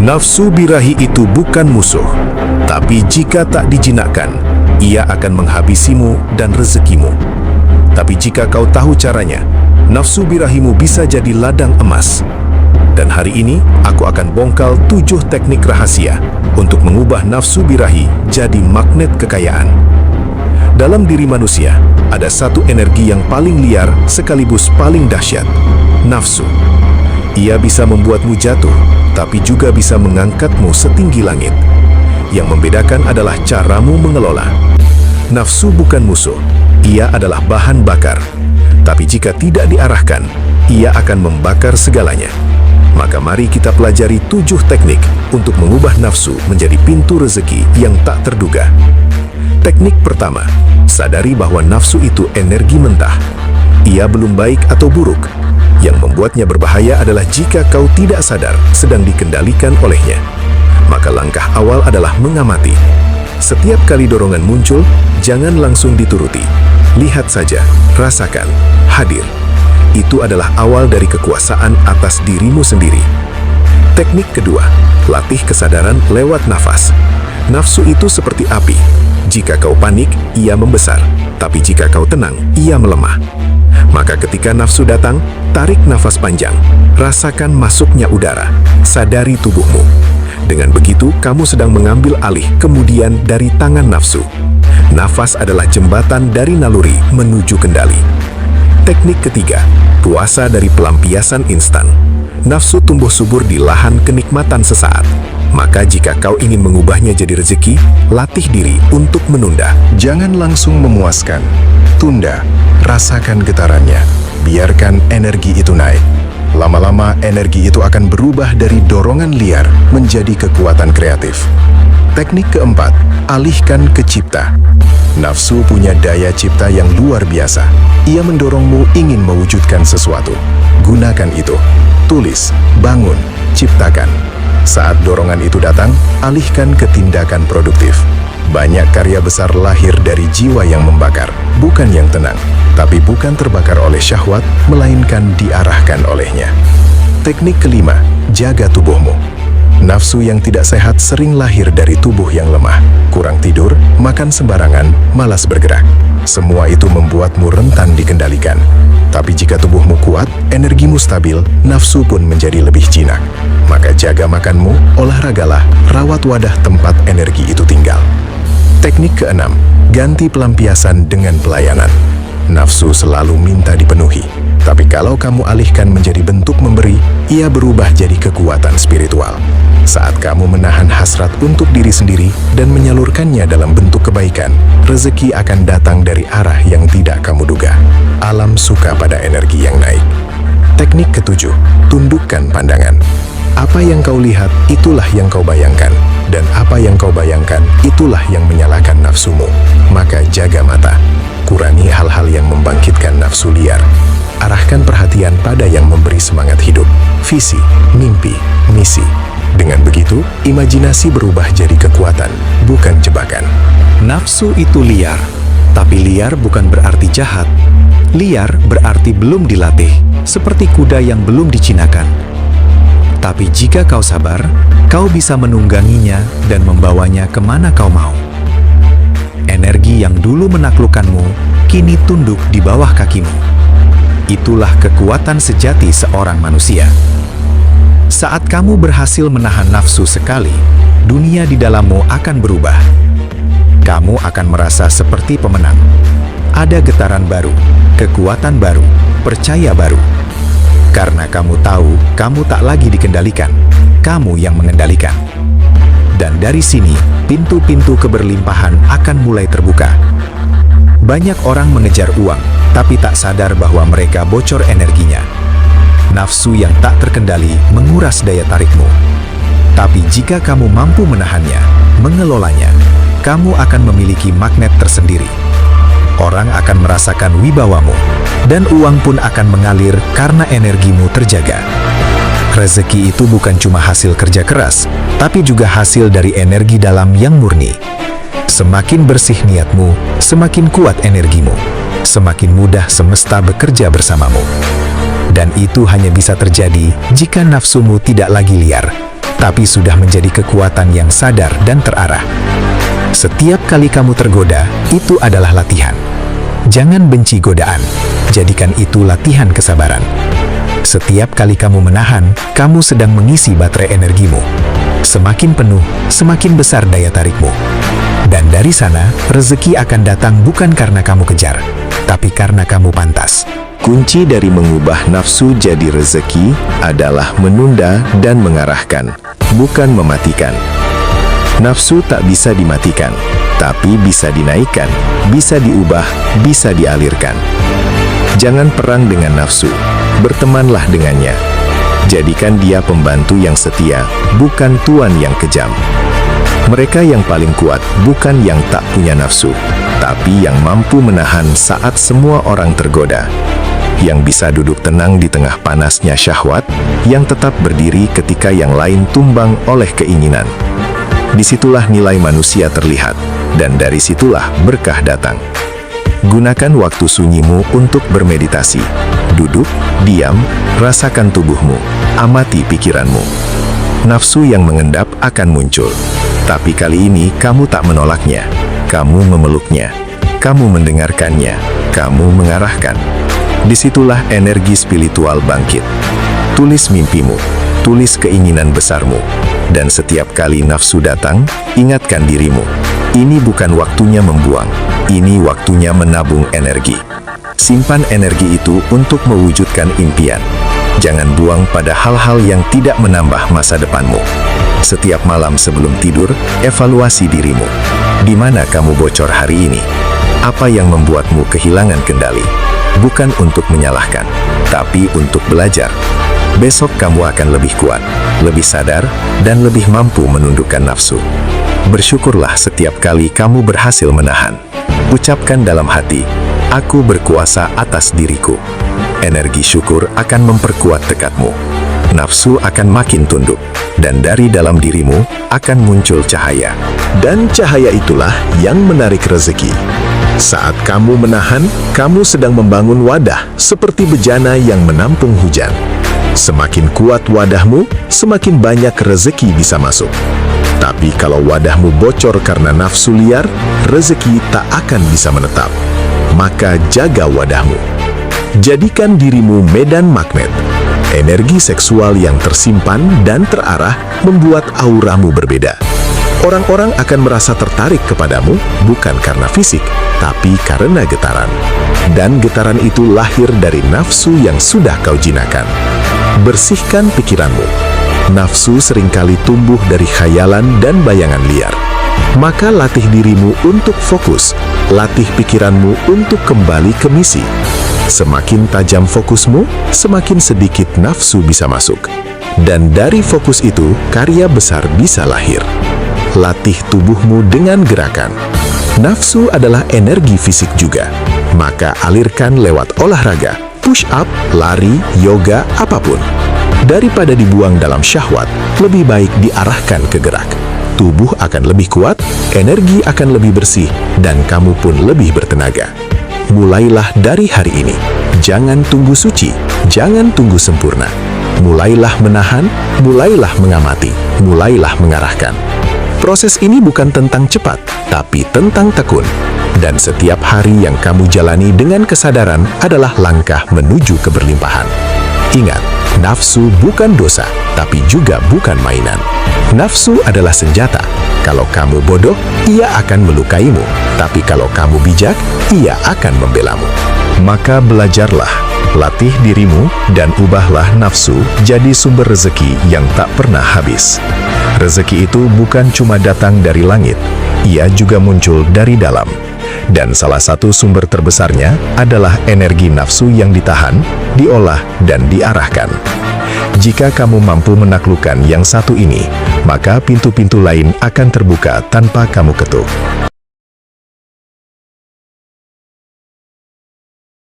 Nafsu birahi itu bukan musuh, tapi jika tak dijinakkan, ia akan menghabisimu dan rezekimu. Tapi jika kau tahu caranya, nafsu birahimu bisa jadi ladang emas. Dan hari ini, aku akan bongkal 7 teknik rahasia untuk mengubah nafsu birahi jadi magnet kekayaan. Dalam diri manusia, ada satu energi yang paling liar sekaligus paling dahsyat, nafsu. Ia bisa membuatmu jatuh, tapi juga bisa mengangkatmu setinggi langit. Yang membedakan adalah caramu mengelola. Nafsu bukan musuh, ia adalah bahan bakar. Tapi jika tidak diarahkan, ia akan membakar segalanya. Maka mari kita pelajari 7 teknik untuk mengubah nafsu menjadi pintu rezeki yang tak terduga. Teknik pertama, sadari bahwa nafsu itu energi mentah. Ia belum baik atau buruk. Yang membuatnya berbahaya adalah jika kau tidak sadar sedang dikendalikan olehnya. Maka langkah awal adalah mengamati. Setiap kali dorongan muncul, jangan langsung dituruti. Lihat saja, rasakan, hadir. Itu adalah awal dari kekuasaan atas dirimu sendiri. Teknik kedua, latih kesadaran lewat nafas. Nafsu itu seperti api. Jika kau panik, ia membesar. Tapi jika kau tenang, ia melemah. Maka ketika nafsu datang, tarik nafas panjang. Rasakan masuknya udara. Sadari tubuhmu. Dengan begitu, kamu sedang mengambil alih kemudian dari tangan nafsu. Nafas adalah jembatan dari naluri menuju kendali. Teknik ketiga, puasa dari pelampiasan instan. Nafsu tumbuh subur di lahan kenikmatan sesaat. Maka jika kau ingin mengubahnya jadi rezeki, latih diri untuk menunda. Jangan langsung memuaskan. Tunda, rasakan getarannya. Biarkan energi itu naik. Lama-lama energi itu akan berubah dari dorongan liar menjadi kekuatan kreatif. Teknik keempat, alihkan ke cipta. Nafsu punya daya cipta yang luar biasa. Ia mendorongmu ingin mewujudkan sesuatu. Gunakan itu. Tulis, bangun, ciptakan. Saat dorongan itu datang, alihkan ke tindakan produktif. Banyak karya besar lahir dari jiwa yang membakar, bukan yang tenang. Tapi bukan terbakar oleh syahwat, melainkan diarahkan olehnya. Teknik kelima, jaga tubuhmu. Nafsu yang tidak sehat sering lahir dari tubuh yang lemah. Kurang tidur, makan sembarangan, malas bergerak. Semua itu membuatmu rentan dikendalikan. Tapi jika tubuhmu kuat, energimu stabil, nafsu pun menjadi lebih jinak. Maka jaga makanmu, olahragalah, rawat wadah tempat energi itu tinggal. Teknik keenam, ganti pelampiasan dengan pelayanan. Nafsu selalu minta dipenuhi. Tapi kalau kamu alihkan menjadi bentuk memberi, ia berubah jadi kekuatan spiritual. Saat kamu menahan hasrat untuk diri sendiri dan menyalurkannya dalam bentuk kebaikan, rezeki akan datang dari arah yang tidak kamu duga. Alam suka pada energi yang naik. Teknik ketujuh, tundukkan pandangan. Apa yang kau lihat, itulah yang kau bayangkan. Dan apa yang kau bayangkan, itulah yang menyalakan nafsumu. Maka jaga mata. Kurangi hal-hal yang membangkitkan nafsu liar. Arahkan perhatian pada yang memberi semangat hidup, visi, mimpi, misi. Dengan begitu, imajinasi berubah jadi kekuatan, bukan jebakan. Nafsu itu liar, tapi liar bukan berarti jahat. Liar berarti belum dilatih, seperti kuda yang belum dicinakan. Tapi jika kau sabar, kau bisa menungganginya dan membawanya kemana kau mau. Energi yang dulu menaklukkanmu, kini tunduk di bawah kakimu. Itulah kekuatan sejati seorang manusia. Saat kamu berhasil menahan nafsu sekali, dunia di dalammu akan berubah. Kamu akan merasa seperti pemenang. Ada getaran baru, kekuatan baru, percaya baru. Karena kamu tahu, kamu tak lagi dikendalikan, kamu yang mengendalikan. Dan dari sini, pintu-pintu keberlimpahan akan mulai terbuka. Banyak orang mengejar uang, tapi tak sadar bahwa mereka bocor energinya. Nafsu yang tak terkendali menguras daya tarikmu. Tapi jika kamu mampu menahannya, mengelolanya, kamu akan memiliki magnet tersendiri. Orang akan merasakan wibawamu, dan uang pun akan mengalir karena energimu terjaga. Rezeki itu bukan cuma hasil kerja keras, tapi juga hasil dari energi dalam yang murni. Semakin bersih niatmu, semakin kuat energimu. Semakin mudah semesta bekerja bersamamu. Dan itu hanya bisa terjadi jika nafsumu tidak lagi liar, tapi sudah menjadi kekuatan yang sadar dan terarah. Setiap kali kamu tergoda, itu adalah latihan. Jangan benci godaan, jadikan itu latihan kesabaran. Setiap kali kamu menahan, kamu sedang mengisi baterai energimu. Semakin penuh, semakin besar daya tarikmu. Dan dari sana, rezeki akan datang bukan karena kamu kejar, tapi karena kamu pantas. Kunci dari mengubah nafsu jadi rezeki adalah menunda dan mengarahkan, bukan mematikan. Nafsu tak bisa dimatikan, tapi bisa dinaikkan, bisa diubah, bisa dialirkan. Jangan perang dengan nafsu, bertemanlah dengannya. Jadikan dia pembantu yang setia, bukan tuan yang kejam. Mereka yang paling kuat bukan yang tak punya nafsu, tapi yang mampu menahan saat semua orang tergoda. Yang bisa duduk tenang di tengah panasnya syahwat, yang tetap berdiri ketika yang lain tumbang oleh keinginan. Disitulah nilai manusia terlihat, dan dari situlah berkah datang. Gunakan waktu sunyimu untuk bermeditasi. Duduk, diam, rasakan tubuhmu, amati pikiranmu. Nafsu yang mengendap akan muncul, tapi kali ini kamu tak menolaknya, kamu memeluknya, kamu mendengarkannya, kamu mengarahkan. Disitulah energi spiritual bangkit. Tulis mimpimu, tulis keinginan besarmu, dan setiap kali nafsu datang, ingatkan dirimu, ini bukan waktunya membuang, ini waktunya menabung energi. Simpan energi itu untuk mewujudkan impian. Jangan buang pada hal-hal yang tidak menambah masa depanmu. Setiap malam sebelum tidur, evaluasi dirimu. Di mana kamu bocor hari ini? Apa yang membuatmu kehilangan kendali? Bukan untuk menyalahkan, tapi untuk belajar. Besok kamu akan lebih kuat, lebih sadar, dan lebih mampu menundukkan nafsu. Bersyukurlah setiap kali kamu berhasil menahan. Ucapkan dalam hati, aku berkuasa atas diriku. Energi syukur akan memperkuat tekadmu. Nafsu akan makin tunduk, dan dari dalam dirimu akan muncul cahaya. Dan cahaya itulah yang menarik rezeki. Saat kamu menahan, kamu sedang membangun wadah seperti bejana yang menampung hujan. Semakin kuat wadahmu, semakin banyak rezeki bisa masuk. Tapi kalau wadahmu bocor karena nafsu liar, rezeki tak akan bisa menetap. Maka jaga wadahmu. Jadikan dirimu medan magnet. Energi seksual yang tersimpan dan terarah membuat auramu berbeda. Orang-orang akan merasa tertarik kepadamu bukan karena fisik, tapi karena getaran. Dan getaran itu lahir dari nafsu yang sudah kau jinakan. Bersihkan pikiranmu. Nafsu seringkali tumbuh dari khayalan dan bayangan liar. Maka latih dirimu untuk fokus, latih pikiranmu untuk kembali ke misi. Semakin tajam fokusmu, semakin sedikit nafsu bisa masuk. Dan dari fokus itu, karya besar bisa lahir. Latih tubuhmu dengan gerakan. Nafsu adalah energi fisik juga. Maka alirkan lewat olahraga, push up, lari, yoga, apapun. Daripada dibuang dalam syahwat, lebih baik diarahkan ke gerak. Tubuh akan lebih kuat, energi akan lebih bersih, dan kamu pun lebih bertenaga. Mulailah dari hari ini. Jangan tunggu suci, jangan tunggu sempurna. Mulailah menahan, mulailah mengamati, mulailah mengarahkan. Proses ini bukan tentang cepat, tapi tentang tekun. Dan setiap hari yang kamu jalani dengan kesadaran adalah langkah menuju keberlimpahan. Ingat, nafsu bukan dosa, tapi juga bukan mainan. Nafsu adalah senjata. Kalau kamu bodoh, ia akan melukaimu. Tapi kalau kamu bijak, ia akan membelamu. Maka belajarlah, latih dirimu, dan ubahlah nafsu jadi sumber rezeki yang tak pernah habis. Rezeki itu bukan cuma datang dari langit, ia juga muncul dari dalam. Dan salah satu sumber terbesarnya adalah energi nafsu yang ditahan, diolah, dan diarahkan. Jika kamu mampu menaklukkan yang satu ini, maka pintu-pintu lain akan terbuka tanpa kamu ketuk.